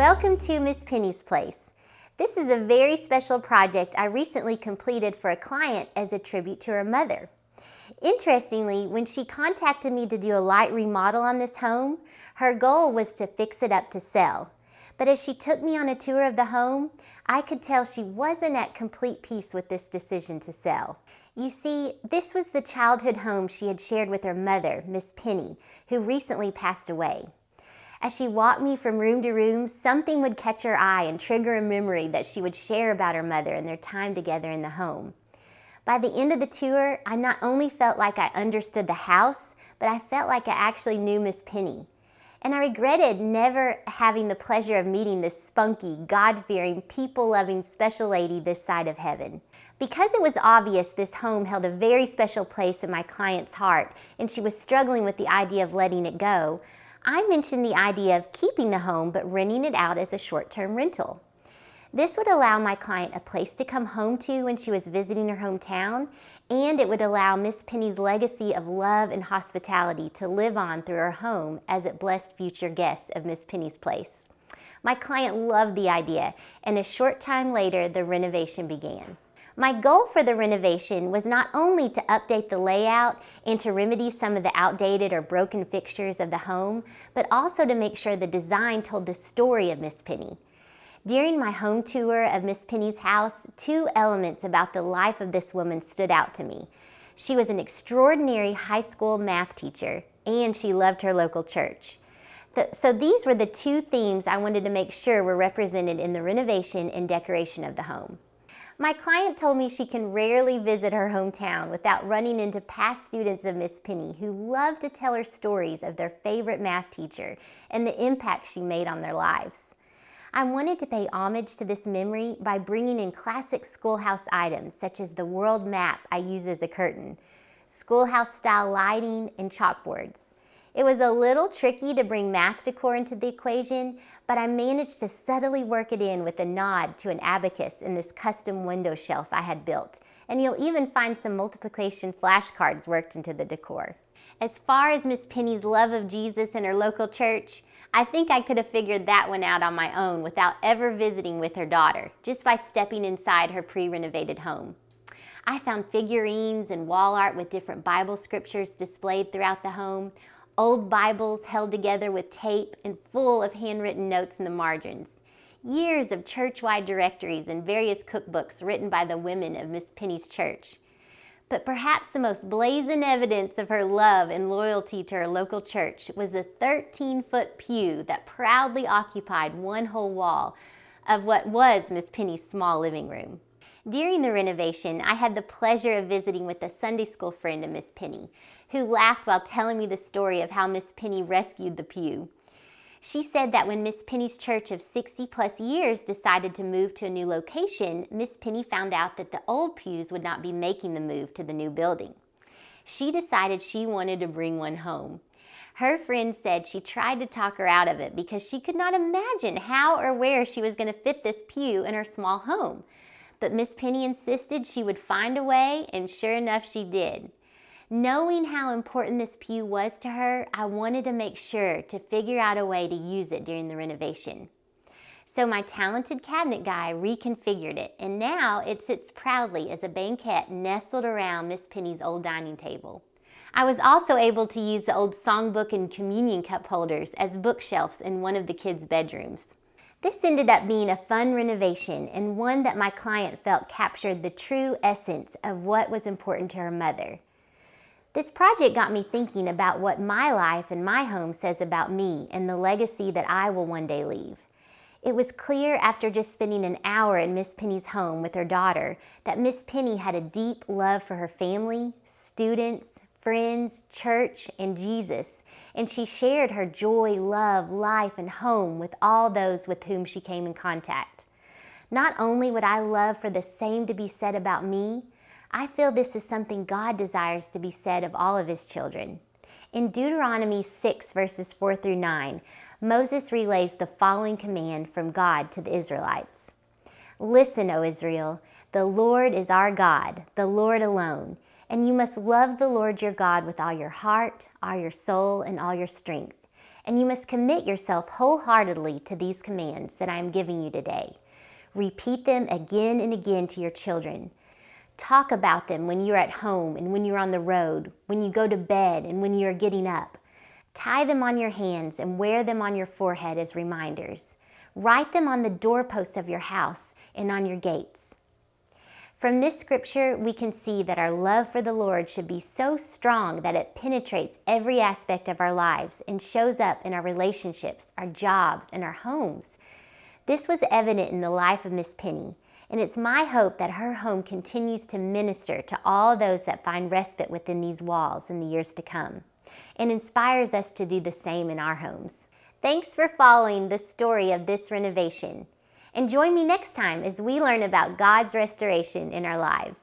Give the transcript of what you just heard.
Welcome to Miss Penny's Place. This is a very special project I recently completed for a client as a tribute to her mother. Interestingly, when she contacted me to do a light remodel on this home, her goal was to fix it up to sell. But as she took me on a tour of the home, I could tell she wasn't at complete peace with this decision to sell. You see, this was the childhood home she had shared with her mother, Miss Penny, who recently passed away. As she walked me from room to room, something would catch her eye and trigger a memory that she would share about her mother and their time together in the home. By the end of the tour, I not only felt like I understood the house, but I felt like I actually knew Miss Penny. And I regretted never having the pleasure of meeting this spunky, God-fearing, people-loving special lady this side of heaven. Because it was obvious this home held a very special place in my client's heart, and she was struggling with the idea of letting it go, I mentioned the idea of keeping the home but renting it out as a short-term rental. This would allow my client a place to come home to when she was visiting her hometown, and it would allow Miss Penny's legacy of love and hospitality to live on through her home as it blessed future guests of Miss Penny's Place. My client loved the idea, and a short time later, the renovation began. My goal for the renovation was not only to update the layout and to remedy some of the outdated or broken fixtures of the home, but also to make sure the design told the story of Miss Penny. During my home tour of Miss Penny's house, two elements about the life of this woman stood out to me. She was an extraordinary high school math teacher, and she loved her local church. So these were the two themes I wanted to make sure were represented in the renovation and decoration of the home. My client told me she can rarely visit her hometown without running into past students of Miss Penny who love to tell her stories of their favorite math teacher and the impact she made on their lives. I wanted to pay homage to this memory by bringing in classic schoolhouse items such as the world map I use as a curtain, schoolhouse-style lighting, and chalkboards. It was a little tricky to bring math decor into the equation, but I managed to subtly work it in with a nod to an abacus in this custom window shelf I had built, and you'll even find some multiplication flashcards worked into the decor. As far as Miss Penny's love of Jesus and her local church, I think I could have figured that one out on my own without ever visiting with her daughter, just by stepping inside her pre-renovated home. I found figurines and wall art with different Bible scriptures displayed throughout the home, old Bibles held together with tape and full of handwritten notes in the margins, years of church-wide directories and various cookbooks written by the women of Miss Penny's church. But perhaps the most blazing evidence of her love and loyalty to her local church was the 13-foot pew that proudly occupied one whole wall of what was Miss Penny's small living room. During the renovation, I had the pleasure of visiting with a Sunday school friend of Miss Penny, who laughed while telling me the story of how Miss Penny rescued the pew. She said that when Miss Penny's church of 60-plus years decided to move to a new location, Miss Penny found out that the old pews would not be making the move to the new building. She decided she wanted to bring one home. Her friend said she tried to talk her out of it because she could not imagine how or where she was going to fit this pew in her small home. But Miss Penny insisted she would find a way, and sure enough she did. Knowing how important this pew was to her, I wanted to make sure to figure out a way to use it during the renovation. So my talented cabinet guy reconfigured it, and now it sits proudly as a banquette nestled around Miss Penny's old dining table. I was also able to use the old songbook and communion cup holders as bookshelves in one of the kids' bedrooms. This ended up being a fun renovation and one that my client felt captured the true essence of what was important to her mother. This project got me thinking about what my life and my home says about me and the legacy that I will one day leave. It was clear after just spending an hour in Miss Penny's home with her daughter that Miss Penny had a deep love for her family, students, friends, church, and Jesus, and she shared her joy, love, life, and home with all those with whom she came in contact. Not only would I love for the same to be said about me, I feel this is something God desires to be said of all of His children. In Deuteronomy 6, verses 4 through 9, Moses relays the following command from God to the Israelites. Listen, O Israel, the Lord is our God, the Lord alone. And you must love the Lord your God with all your heart, all your soul, and all your strength. and you must commit yourself wholeheartedly to these commands that I am giving you today. Repeat them again and again to your children. Talk about them when you're at home and when you're on the road, when you go to bed and when you are getting up. Tie them on your hands and wear them on your forehead as reminders. Write them on the doorposts of your house and on your gates. From this scripture, we can see that our love for the Lord should be so strong that it penetrates every aspect of our lives and shows up in our relationships, our jobs, and our homes. This was evident in the life of Miss Penny, and it's my hope that her home continues to minister to all those that find respite within these walls in the years to come, and inspires us to do the same in our homes. Thanks for following the story of this renovation. And join me next time as we learn about God's restoration in our lives.